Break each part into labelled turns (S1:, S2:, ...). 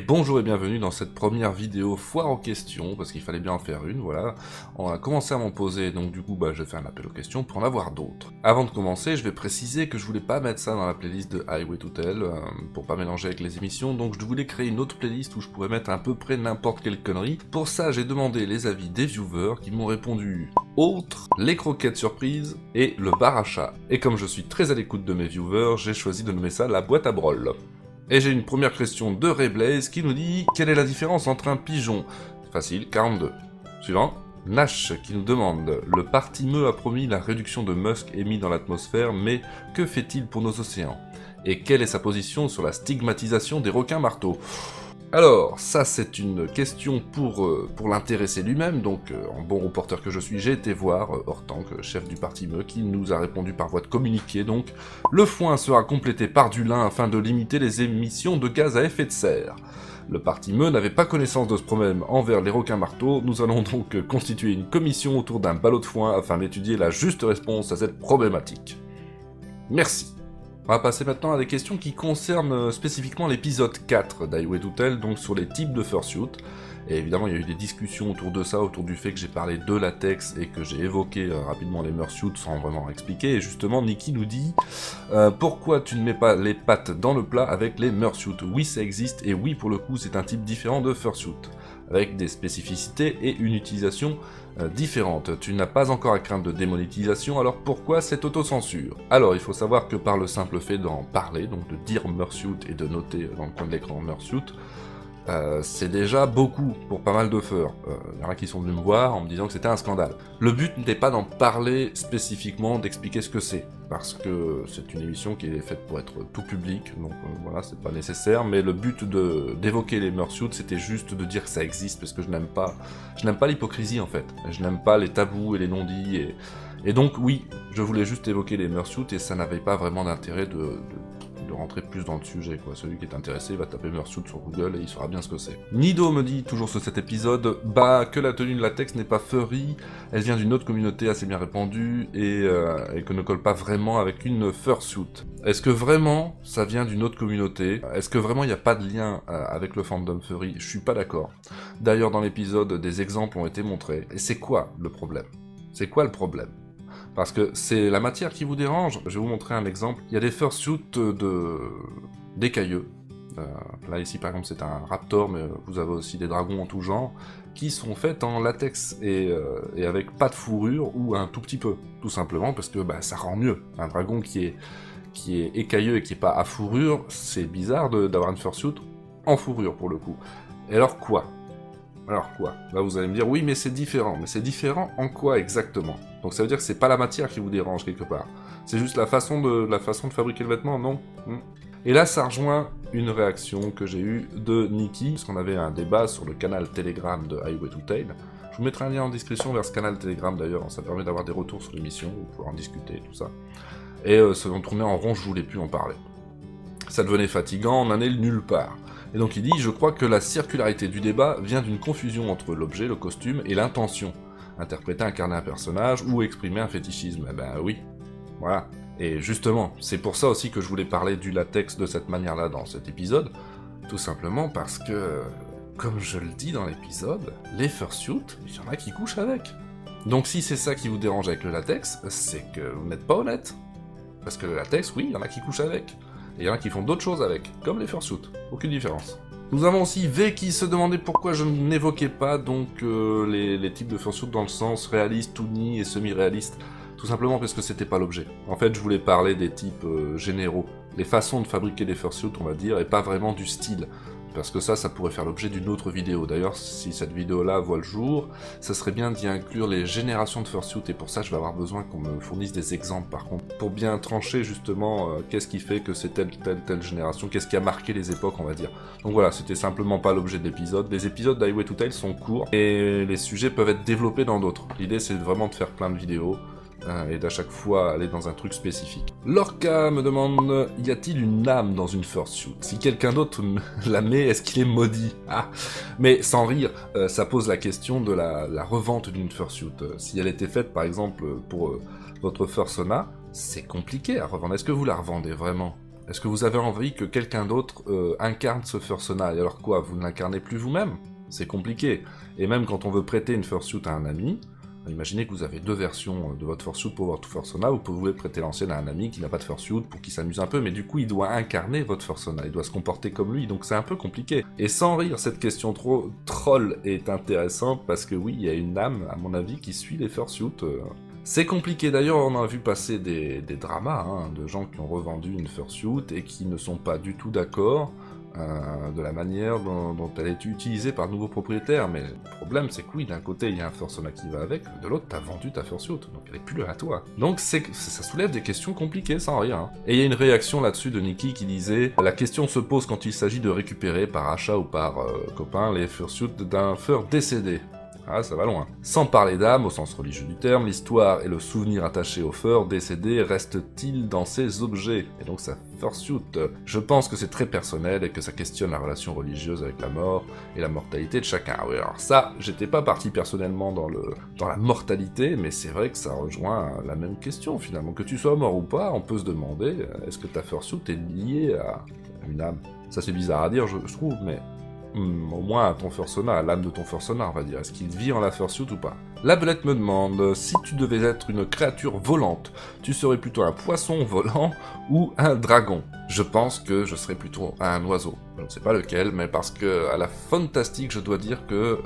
S1: Bonjour et bienvenue dans cette première vidéo foire aux questions, parce qu'il fallait bien en faire une, voilà. On a commencé à m'en poser, donc du coup je fais un appel aux questions pour en avoir d'autres. Avant de commencer, je vais préciser que je voulais pas mettre ça dans la playlist de Highway to Tell, pour pas mélanger avec les émissions, donc je voulais créer une autre playlist où je pourrais mettre à peu près n'importe quelle connerie. Pour ça, j'ai demandé les avis des viewers qui m'ont répondu autres, les croquettes surprises et le bar à chat. Et comme je suis très à l'écoute de mes viewers, j'ai choisi de nommer ça la boîte à brol. Et j'ai une première question de Ray Blaze qui nous dit « Quelle est la différence entre un pigeon ?» Facile, 42. Suivant. Nash qui nous demande « Le parti ME a promis la réduction de Musk émis dans l'atmosphère, mais que fait-il pour nos océans? Et quelle est sa position sur la stigmatisation des requins marteaux ?» Alors, ça c'est une question pour l'intéressé lui-même, donc en bon reporter que je suis, j'ai été voir Hortank, chef du parti ME, qui nous a répondu par voie de communiqué, donc le foin sera complété par du lin afin de limiter les émissions de gaz à effet de serre. Le parti ME n'avait pas connaissance de ce problème envers les requins marteaux, nous allons donc constituer une commission autour d'un ballot de foin afin d'étudier la juste réponse à cette problématique. Merci. On va passer maintenant à des questions qui concernent spécifiquement l'épisode 4 d'Highway to Tell, donc sur les types de fursuit. Et évidemment, il y a eu des discussions autour de ça, autour du fait que j'ai parlé de latex et que j'ai évoqué rapidement les mursuits sans vraiment expliquer. Et justement, Nikki nous dit pourquoi tu ne mets pas les pattes dans le plat avec les mursuits? Oui, ça existe, et oui, pour le coup, c'est un type différent de fursuit, avec des spécificités et une utilisation différente. Tu n'as pas encore à craindre de démonétisation, alors pourquoi cette autocensure? Alors, il faut savoir que par le simple fait d'en parler, donc de dire mursuit et de noter dans le coin de l'écran mursuit, c'est déjà beaucoup pour pas mal de feurs. Il y en a qui sont venus me voir en me disant que c'était un scandale. Le but n'était pas d'en parler spécifiquement, d'expliquer ce que c'est, parce que c'est une émission qui est faite pour être tout public, donc voilà, c'est pas nécessaire, mais le but d'évoquer les mursuits, c'était juste de dire que ça existe, parce que je n'aime pas l'hypocrisie en fait, je n'aime pas les tabous et les non-dits, et donc oui, je voulais juste évoquer les mursuits, et ça n'avait pas vraiment d'intérêt de rentrer plus dans le sujet, quoi. Celui qui est intéressé va taper mursuit sur Google et il saura bien ce que c'est. Nido me dit, toujours sur cet épisode, que la tenue de latex n'est pas furry, elle vient d'une autre communauté assez bien répandue, et que ne colle pas vraiment avec une fursuit. Est-ce que vraiment ça vient d'une autre communauté? Est-ce que vraiment il n'y a pas de lien avec le fandom furry? Je suis pas d'accord. D'ailleurs, dans l'épisode, des exemples ont été montrés. Et c'est quoi le problème? C'est quoi le problème? Parce que c'est la matière qui vous dérange. Je vais vous montrer un exemple. Il y a des fursuits d'écailleux. Là, ici, par exemple, c'est un raptor, mais vous avez aussi des dragons en tout genre, qui sont faits en latex et avec pas de fourrure, ou un tout petit peu. Tout simplement parce que ça rend mieux. Un dragon qui est écailleux et qui est pas à fourrure, c'est bizarre d'avoir une fursuit en fourrure, pour le coup. Et alors quoi? Alors quoi? Là vous allez me dire, oui mais c'est différent. Mais c'est différent en quoi exactement? Donc ça veut dire que c'est pas la matière qui vous dérange quelque part. C'est juste la façon de fabriquer le vêtement, non? Et là ça rejoint une réaction que j'ai eue de Nikki, parce qu'on avait un débat sur le canal Telegram de Highway to Tell. Je vous mettrai un lien en description vers ce canal Telegram d'ailleurs, ça permet d'avoir des retours sur l'émission, vous pouvez en discuter, tout ça. Et ça tournait en rond, je voulais plus en parler. Ça devenait fatigant, on en est nulle part. Et donc il dit « Je crois que la circularité du débat vient d'une confusion entre l'objet, le costume, et l'intention. Interpréter, incarner un personnage, ou exprimer un fétichisme. » Eh ben oui, voilà. Et justement, c'est pour ça aussi que je voulais parler du latex de cette manière-là dans cet épisode, tout simplement parce que, comme je le dis dans l'épisode, les fursuits, il y en a qui couchent avec. Donc si c'est ça qui vous dérange avec le latex, c'est que vous n'êtes pas honnête. Parce que le latex, oui, il y en a qui couchent avec. Et il y en a qui font d'autres choses avec, comme les fursuits. Aucune différence. Nous avons aussi V qui se demandait pourquoi je n'évoquais pas donc les types de fursuits dans le sens réaliste, toony et semi-réaliste. Tout simplement parce que c'était pas l'objet. En fait, je voulais parler des types généraux. Les façons de fabriquer des fursuits, on va dire, et pas vraiment du style. Parce que ça pourrait faire l'objet d'une autre vidéo. D'ailleurs, si cette vidéo-là voit le jour, ça serait bien d'y inclure les générations de fursuits, et pour ça, je vais avoir besoin qu'on me fournisse des exemples, par contre, pour bien trancher, justement, qu'est-ce qui fait que c'est telle génération, qu'est-ce qui a marqué les époques, on va dire. Donc voilà, c'était simplement pas l'objet de l'épisode. Les épisodes d'Highway to Tell sont courts, et les sujets peuvent être développés dans d'autres. L'idée, c'est vraiment de faire plein de vidéos, et d'à chaque fois aller dans un truc spécifique. Lorca me demande, y a-t-il une âme dans une fursuit? Si quelqu'un d'autre la met, est-ce qu'il est maudit? Ah, mais sans rire, ça pose la question de la revente d'une fursuit. Si elle était faite, par exemple, pour votre fursona, c'est compliqué à revendre. Est-ce que vous la revendez vraiment? Est-ce que vous avez envie que quelqu'un d'autre incarne ce fursuit? Alors quoi, vous ne l'incarnez plus vous-même? C'est compliqué. Et même quand on veut prêter une fursuit à un ami, imaginez que vous avez deux versions de votre fursuit pour votre persona, vous pouvez prêter l'ancienne à un ami qui n'a pas de fursuit pour qu'il s'amuse un peu, mais du coup il doit incarner votre persona, il doit se comporter comme lui, donc c'est un peu compliqué. Et sans rire, cette question trop troll est intéressante parce que oui, il y a une âme, à mon avis, qui suit les fursuits. C'est compliqué, d'ailleurs on a vu passer des dramas, hein, de gens qui ont revendu une fursuit et qui ne sont pas du tout d'accord de la manière dont elle est utilisée par de nouveaux propriétaires, mais le problème c'est que oui, d'un côté il y a un persona qui va avec, de l'autre t'as vendu ta fursuit, donc elle est plus là à toi. Donc ça soulève des questions compliquées sans rien. Hein. Et il y a une réaction là-dessus de Nikki qui disait « La question se pose quand il s'agit de récupérer par achat ou par copain les fursuits d'un fur décédé. » Ah, ça va loin. Sans parler d'âme, au sens religieux du terme, l'histoire et le souvenir attaché au fur décédé restent-ils dans ces objets? Et donc sa fursuit. Je pense que c'est très personnel et que ça questionne la relation religieuse avec la mort et la mortalité de chacun. Oui, alors ça, j'étais pas parti personnellement dans la mortalité, mais c'est vrai que ça rejoint la même question finalement. Que tu sois mort ou pas, on peut se demander, est-ce que ta fursuit est liée à une âme? Ça c'est bizarre à dire, je trouve, mais... au moins à ton persona, à l'âme de ton persona, on va dire. Est-ce qu'il vit en la fursuit ou pas? La belette me demande, si tu devais être une créature volante, tu serais plutôt un poisson volant ou un dragon? Je pense que je serais plutôt un oiseau. Je ne sais pas lequel, mais parce que à la fantastique, je dois dire que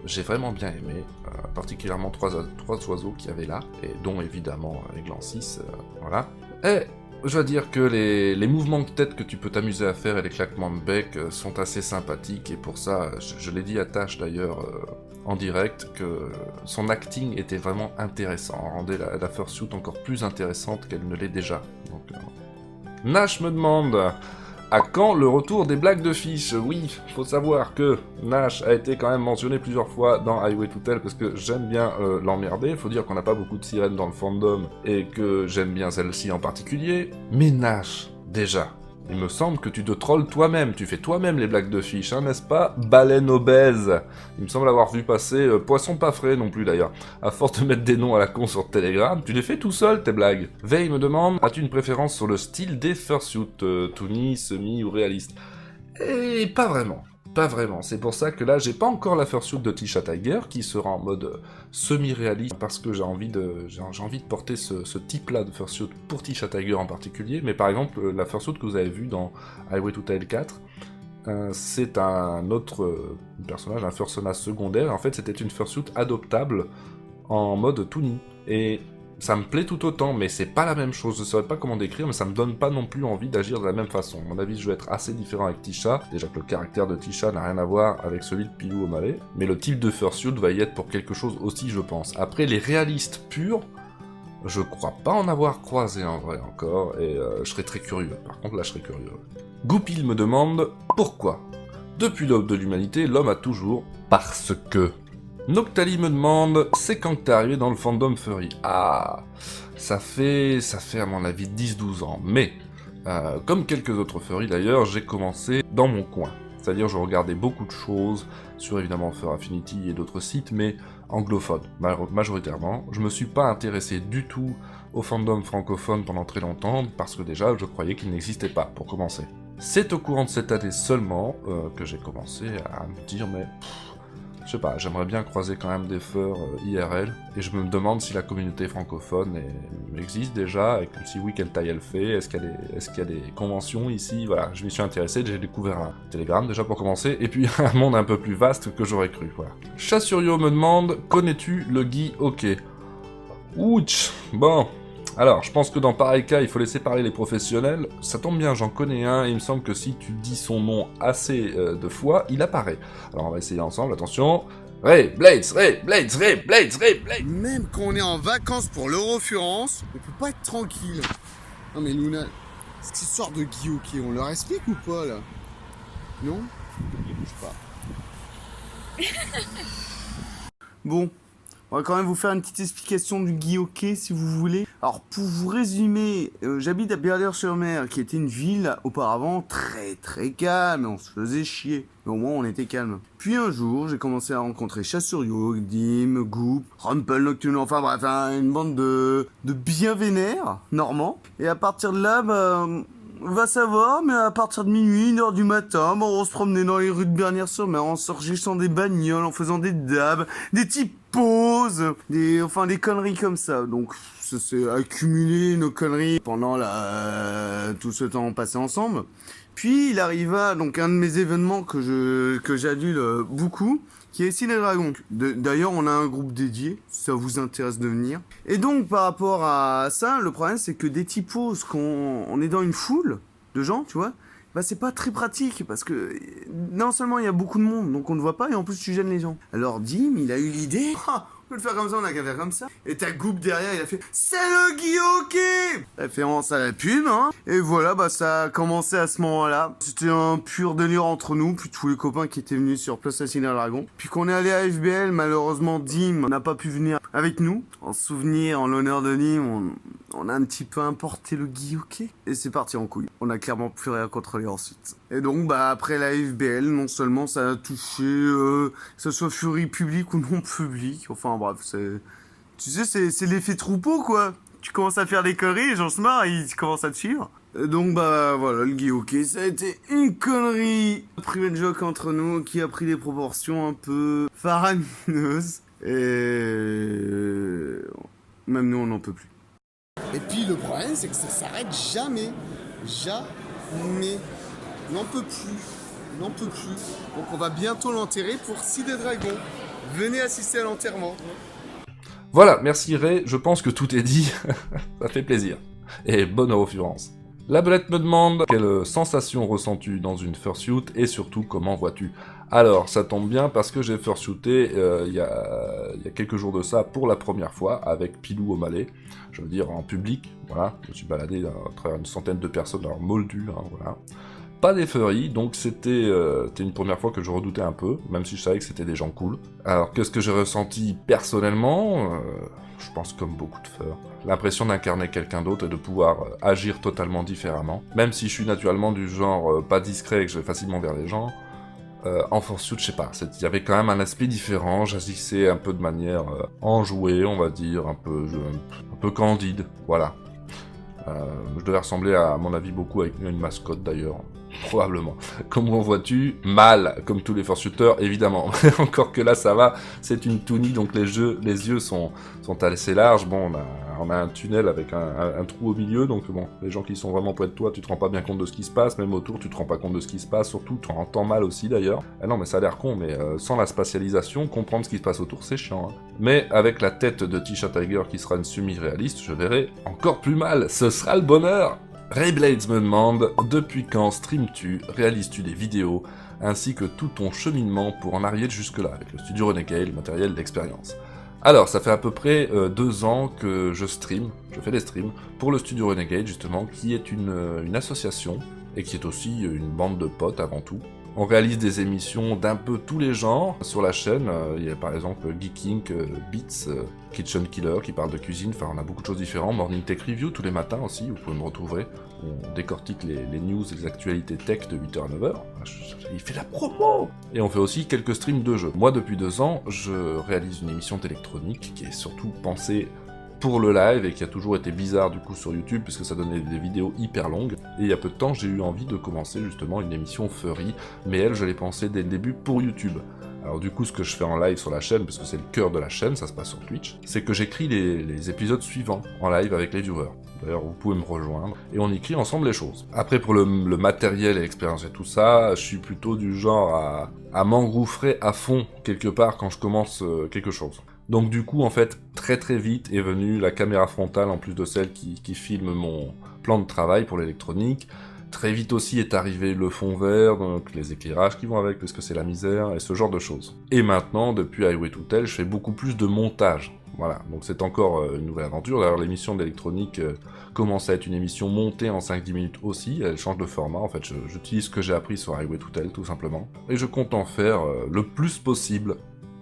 S1: j'ai vraiment bien aimé, particulièrement trois oiseaux qu'il y avait là, et dont évidemment Aiglan 6, voilà. Et je dois dire que les mouvements de tête que tu peux t'amuser à faire et les claquements de bec sont assez sympathiques, et pour ça, je l'ai dit à Tash d'ailleurs en direct, que son acting était vraiment intéressant, rendait la fursuit encore plus intéressante qu'elle ne l'est déjà. Donc, Nash me demande... À quand le retour des blagues de fiches? Oui, faut savoir que Nash a été quand même mentionné plusieurs fois dans Highway to Hell parce que j'aime bien l'emmerder. Faut dire qu'on n'a pas beaucoup de sirènes dans le fandom et que j'aime bien celle-ci en particulier. Mais Nash, déjà, il me semble que tu te trolles toi-même. Tu fais toi-même les blagues de fiches, hein, n'est-ce pas? Baleine obèse. Il me semble avoir vu passer poisson pas frais non plus d'ailleurs. À force de mettre des noms à la con sur Telegram, tu les fais tout seul tes blagues. Veille me demande, as-tu une préférence sur le style des fursuits, toony, semi ou réaliste? Et pas vraiment. Pas vraiment, c'est pour ça que là j'ai pas encore la fursuit de Tisha Tiger qui sera en mode semi-réaliste parce que j'ai envie de porter ce type-là de fursuit pour Tisha Tiger en particulier, mais par exemple la fursuit que vous avez vue dans Highway to Hell 4, c'est un autre personnage, un persona secondaire, en fait c'était une fursuit adoptable en mode toony, et ça me plaît tout autant, mais c'est pas la même chose, je saurais pas comment décrire, mais ça me donne pas non plus envie d'agir de la même façon. À mon avis, je vais être assez différent avec Tisha, déjà que le caractère de Tisha n'a rien à voir avec celui de Pilou O'Malley, mais le type de fursuit va y être pour quelque chose aussi, je pense. Après, les réalistes purs, je crois pas en avoir croisé en vrai encore, et je serais très curieux. Par contre, là, je serais curieux. Goupil me demande pourquoi. Depuis l'aube de l'humanité, l'homme a toujours parce que. Noctali me demande, c'est quand que t'es arrivé dans le fandom furry? Ah, ça fait à mon avis 10-12 ans, mais comme quelques autres furry d'ailleurs, j'ai commencé dans mon coin. C'est-à-dire je regardais beaucoup de choses sur évidemment Fur Affinity et d'autres sites, mais anglophones, majoritairement. Je me suis pas intéressé du tout au fandom francophone pendant très longtemps, parce que déjà je croyais qu'il n'existait pas, pour commencer. C'est au courant de cette année seulement que j'ai commencé à me dire, mais... je sais pas, j'aimerais bien croiser quand même des furs IRL, et je me demande si la communauté francophone existe déjà, et si oui, quelle taille elle fait, est-ce qu'il y a des conventions ici, voilà, je m'y suis intéressé, j'ai découvert un Telegram déjà pour commencer, et puis un monde un peu plus vaste que j'aurais cru, voilà. Chassurio me demande, connais-tu le Guy Hockey? Ouch, bon... Alors, je pense que dans pareil cas, il faut laisser parler les professionnels. Ça tombe bien, j'en connais un, et il me semble que si tu dis son nom assez de fois, il apparaît. Alors, on va essayer ensemble, attention. Ray Blades.
S2: Même quand on est en vacances pour l'Eurofurence, on peut pas être tranquille. Non mais Luna, cette histoire de Guy Hockey, on leur explique ou pas, là? Non? Je sais pas. Bon. On va quand même vous faire une petite explication du Guy Hockey, si vous voulez. Alors, pour vous résumer, j'habite à Berleur-sur-Mer, qui était une ville auparavant très très calme, on se faisait chier. Mais au moins, on était calme. Puis un jour, j'ai commencé à rencontrer Chassurio, Dim, Goop, Rumpel Nocturne, enfin bref, une bande de bien vénères, normands. Et à partir de là, Va savoir, mais à partir de minuit, 1h du matin, bon, on se promenait dans les rues de Bernières-sur-Mer en s'enregistrant des bagnoles, en faisant des dabs, des petites pauses, des conneries comme ça. Donc, ça s'est accumulé nos conneries pendant tout ce temps passé ensemble. Puis, il arriva donc un de mes événements que j'adule beaucoup, qui est Ciné Dragon. D'ailleurs, on a un groupe dédié, si ça vous intéresse de venir. Et donc, par rapport à ça, le problème, c'est que des typos, on est dans une foule de gens, tu vois, bah c'est pas très pratique, parce que non seulement il y a beaucoup de monde, donc on ne voit pas, et en plus tu gênes les gens. Alors Dim, il a eu l'idée, on peut le faire comme ça, on a qu'à faire comme ça. Et ta Goop derrière, il a fait « C'est le Guy-Hockey !» Référence à la pub, hein. Et voilà, bah ça a commencé à ce moment-là. C'était un pur délire entre nous, puis tous les copains qui étaient venus sur Place Ciné Dragon. Puis qu'on est allé à FBL, malheureusement Dim n'a pas pu venir avec nous. En souvenir, en l'honneur de Dim, on a un petit peu importé le Guy-Hockey. Et c'est parti en couille. On a clairement plus rien contrôlé ensuite. Et donc, bah après la FBL, non seulement ça a touché, que ce soit Fury public ou non public, enfin bref, tu sais, c'est l'effet troupeau, quoi. Tu commences à faire des conneries, les gens se marrent, ils commencent à te suivre. Et donc, bah voilà, le Guy-Hockey, ça a été une connerie private joke entre nous qui a pris des proportions un peu faramineuses. Et même nous, on n'en peut plus. Et puis le problème, c'est que ça s'arrête jamais. Jamais. N'en peut plus. N'en peut plus. Donc on va bientôt l'enterrer pour Ciné Dragon. Venez assister à l'enterrement.
S1: Voilà, merci Ray, je pense que tout est dit, ça fait plaisir. Et bonne référence. La belette me demande quelle sensation ressens-tu dans une fursuit et surtout comment vois-tu. Alors, ça tombe bien parce que j'ai fursuité il y a quelques jours de ça pour la première fois avec Pilou O'Malley, je veux dire en public, voilà, je me suis baladé à travers une centaine de personnes, alors moldu, hein, voilà. Pas des furries, donc c'était une première fois que je redoutais un peu, même si je savais que c'était des gens cool. Alors, qu'est-ce que j'ai ressenti personnellement je pense comme beaucoup de furries. L'impression d'incarner quelqu'un d'autre et de pouvoir agir totalement différemment. Même si je suis naturellement du genre pas discret et que je vais facilement vers les gens, en fursuit, je sais pas, il y avait quand même un aspect différent, j'agissais un peu de manière enjouée, on va dire, un peu candide, voilà. Je devais ressembler à mon avis beaucoup à une mascotte d'ailleurs, probablement. Comment vois-tu? Mal, comme tous les fursuiteurs, évidemment. Encore que là ça va, c'est une tounie, donc les yeux sont assez larges. Bon, on a un tunnel avec un trou au milieu, donc bon, les gens qui sont vraiment près de toi, tu te rends pas bien compte de ce qui se passe, même autour tu te rends pas compte de ce qui se passe, surtout tu entends mal aussi d'ailleurs. Ah non mais ça a l'air con, mais sans la spatialisation, comprendre ce qui se passe autour c'est chiant. Hein. Mais avec la tête de Tisha Tiger qui sera une semi-réaliste, je verrai encore plus mal, ce sera le bonheur. Rayblades me demande, depuis quand streams-tu, réalises-tu des vidéos, ainsi que tout ton cheminement pour en arriver jusque-là, avec le studio Renegade, le matériel d'expérience. Alors, ça fait à peu près 2 ans que je fais des streams, pour le studio Renegade justement, qui est une association, et qui est aussi une bande de potes avant tout. On réalise des émissions d'un peu tous les genres sur la chaîne. Il y a par exemple Geeking, Beats, Kitchen Killer qui parle de cuisine. Enfin, on a beaucoup de choses différentes. Morning Tech Review tous les matins aussi, vous pouvez me retrouver. On décortique les news et les actualités tech de 8h à 9h. Il fait la promo! Et on fait aussi quelques streams de jeux. Moi, depuis 2 ans, je réalise une émission d'électronique qui est surtout pensée pour le live et qui a toujours été bizarre du coup sur YouTube puisque ça donnait des vidéos hyper longues. Et il y a peu de temps, j'ai eu envie de commencer justement une émission furry, mais elle, je l'ai pensée dès le début pour YouTube. Alors du coup, ce que je fais en live sur la chaîne, parce que c'est le cœur de la chaîne, ça se passe sur Twitch, c'est que j'écris les épisodes suivants en live avec les viewers. D'ailleurs, vous pouvez me rejoindre, et on écrit ensemble les choses. Après, pour le matériel et l'expérience et tout ça, je suis plutôt du genre à m'engouffrer à fond quelque part quand je commence quelque chose. Donc du coup, en fait, très très vite est venue la caméra frontale, en plus de celle qui filme mon plan de travail pour l'électronique. Très vite aussi est arrivé le fond vert, donc les éclairages qui vont avec, parce que c'est la misère, et ce genre de choses. Et maintenant, depuis Highway to Hell, je fais beaucoup plus de montage. Voilà, donc c'est encore une nouvelle aventure. D'ailleurs, l'émission d'électronique commence à être une émission montée en 5-10 minutes aussi. Elle change de format, en fait, j'utilise ce que j'ai appris sur Highway to Hell, tout simplement. Et je compte en faire le plus possible,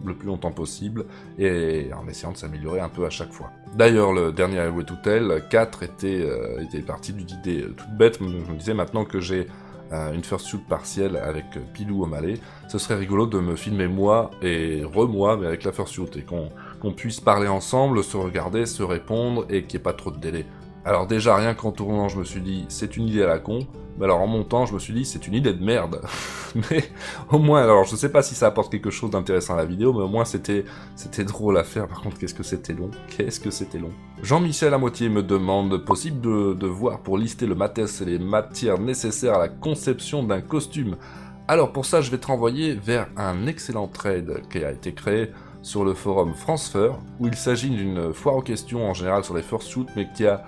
S1: le plus longtemps possible, et en essayant de s'améliorer un peu à chaque fois. D'ailleurs, le dernier Highway to Hell, 4 était parti d'une idée toute bête. Je me disais, maintenant que j'ai une fursuit partielle avec Pilou O'Malley, ce serait rigolo de me filmer moi et moi, mais avec la fursuit, et qu'on puisse parler ensemble, se regarder, se répondre, et qu'il n'y ait pas trop de délai. Alors déjà, rien qu'en tournant, je me suis dit, c'est une idée à la con. Mais alors en montant, je me suis dit, c'est une idée de merde. Mais au moins, alors je sais pas si ça apporte quelque chose d'intéressant à la vidéo, mais au moins c'était drôle à faire. Par contre, qu'est-ce que c'était long. Qu'est-ce que c'était long. Jean-Michel à moitié me demande, possible de voir pour lister le matos et les matières nécessaires à la conception d'un costume. Alors pour ça, je vais te renvoyer vers un excellent trade qui a été créé sur le forum France Fur, où il s'agit d'une foire aux questions en général sur les fursuits, mais qui a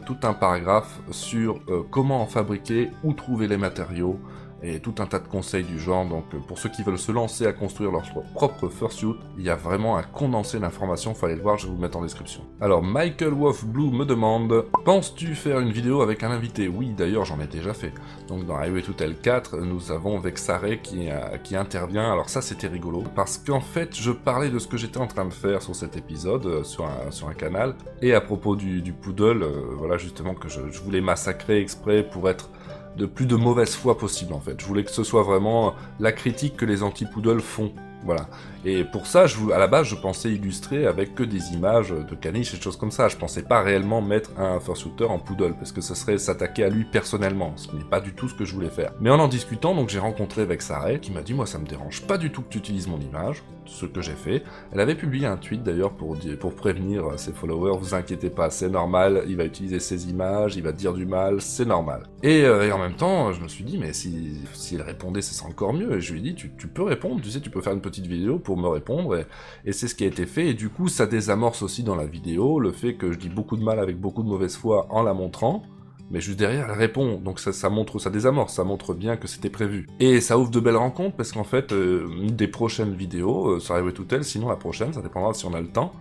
S1: tout un paragraphe sur comment en fabriquer, où trouver les matériaux, et tout un tas de conseils du genre. Donc pour ceux qui veulent se lancer à construire leur propre fursuit, il y a vraiment un condensé d'informations, fallait le voir, je vais vous le mettre en description. Alors Michael Wolf Blue me demande, penses-tu faire une vidéo avec un invité? Oui, d'ailleurs j'en ai déjà fait. Donc dans Highway to Hell 4, nous avons Vexare qui intervient. Alors ça c'était rigolo, parce qu'en fait je parlais de ce que j'étais en train de faire sur cet épisode, sur un canal, et à propos du poodle, voilà justement que je voulais massacrer exprès pour être de plus de mauvaise foi possible en fait. Je voulais que ce soit vraiment la critique que les anti-poodles font. Voilà. Et pour ça, à la base, je pensais illustrer avec que des images de caniches et des choses comme ça. Je pensais pas réellement mettre un fursuiter en poodle, parce que ce serait s'attaquer à lui personnellement, ce qui n'est pas du tout ce que je voulais faire. Mais en discutant, donc j'ai rencontré Vexare, qui m'a dit, moi ça me dérange pas du tout que tu utilises mon image, ce que j'ai fait. Elle avait publié un tweet d'ailleurs pour prévenir ses followers, vous inquiétez pas, c'est normal, il va utiliser ses images, il va dire du mal, c'est normal. Et en même temps, je me suis dit, mais s'il répondait, ce serait encore mieux. Et je lui ai dit, tu peux répondre, tu sais, tu peux faire une petite vidéo pour me répondre, et c'est ce qui a été fait, et du coup ça désamorce aussi dans la vidéo le fait que je dis beaucoup de mal avec beaucoup de mauvaise foi en la montrant, mais juste derrière elle répond, donc ça montre, ça désamorce, ça montre bien que c'était prévu. Et ça ouvre de belles rencontres, parce qu'en fait, une des prochaines vidéos, ça arrive tout elle, sinon la prochaine, ça dépendra si on a le temps,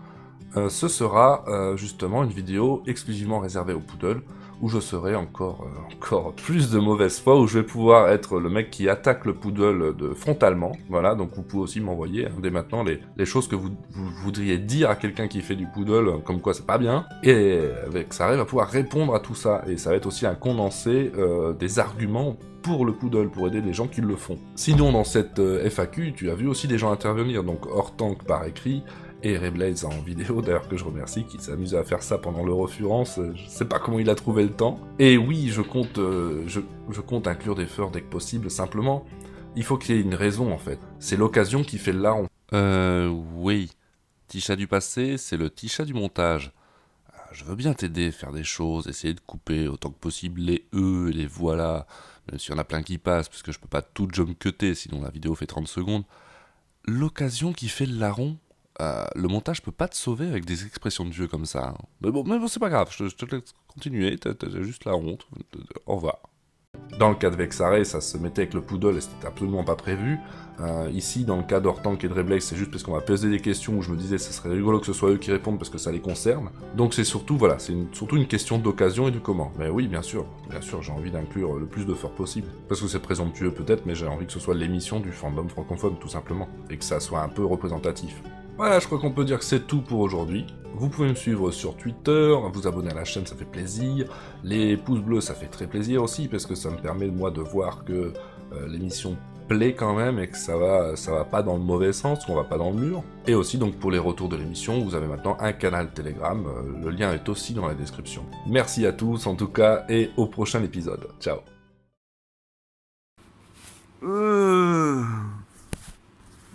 S1: ce sera justement une vidéo exclusivement réservée au poodle, où je serai encore plus de mauvaise foi, où je vais pouvoir être le mec qui attaque le poodle frontalement. Voilà, donc vous pouvez aussi m'envoyer dès maintenant les choses que vous voudriez dire à quelqu'un qui fait du poodle, comme quoi c'est pas bien, et avec ça va pouvoir répondre à tout ça, et ça va être aussi un condensé des arguments pour le poodle, pour aider les gens qui le font. Sinon, dans cette FAQ, tu as vu aussi des gens intervenir, donc Hortank par écrit, et Reyblaze en vidéo, d'ailleurs que je remercie, qui s'amuse à faire ça pendant l'Eurofurence, je sais pas comment il a trouvé le temps. Et oui, je compte inclure des furs dès que possible, simplement, il faut qu'il y ait une raison en fait. C'est l'occasion qui fait le larron. Oui. Tisha du passé, c'est le Tisha du montage. Je veux bien t'aider, faire des choses, essayer de couper autant que possible les E et les voilà, même s'il y en a plein qui passent, parce que je peux pas tout jump cutter, sinon la vidéo fait 30 secondes. L'occasion qui fait le larron, le montage peut pas te sauver avec des expressions de vieux comme ça. Hein. Mais bon, c'est pas grave, je te laisse continuer, t'as juste la honte. Au revoir. Dans le cas de Vexare, ça se mettait avec le poodle et c'était absolument pas prévu. Ici, dans le cas d'Hortank et de Reyblaze, c'est juste parce qu'on m'a posé des questions où je me disais que ce serait rigolo que ce soit eux qui répondent parce que ça les concerne. Donc c'est surtout, voilà, surtout une question d'occasion et du comment. Mais oui, bien sûr, j'ai envie d'inclure le plus de forts possible. Parce que c'est présomptueux peut-être, mais j'ai envie que ce soit l'émission du fandom francophone, tout simplement. Et que ça soit un peu représentatif. Voilà, je crois qu'on peut dire que c'est tout pour aujourd'hui. Vous pouvez me suivre sur Twitter, vous abonner à la chaîne, ça fait plaisir. Les pouces bleus, ça fait très plaisir aussi, parce que ça me permet, moi, de voir que l'émission plaît quand même, et que ça va pas dans le mauvais sens, qu'on va pas dans le mur. Et aussi, donc, pour les retours de l'émission, vous avez maintenant un canal Telegram, le lien est aussi dans la description. Merci à tous, en tout cas, et au prochain épisode. Ciao.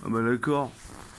S2: Ah bah d'accord.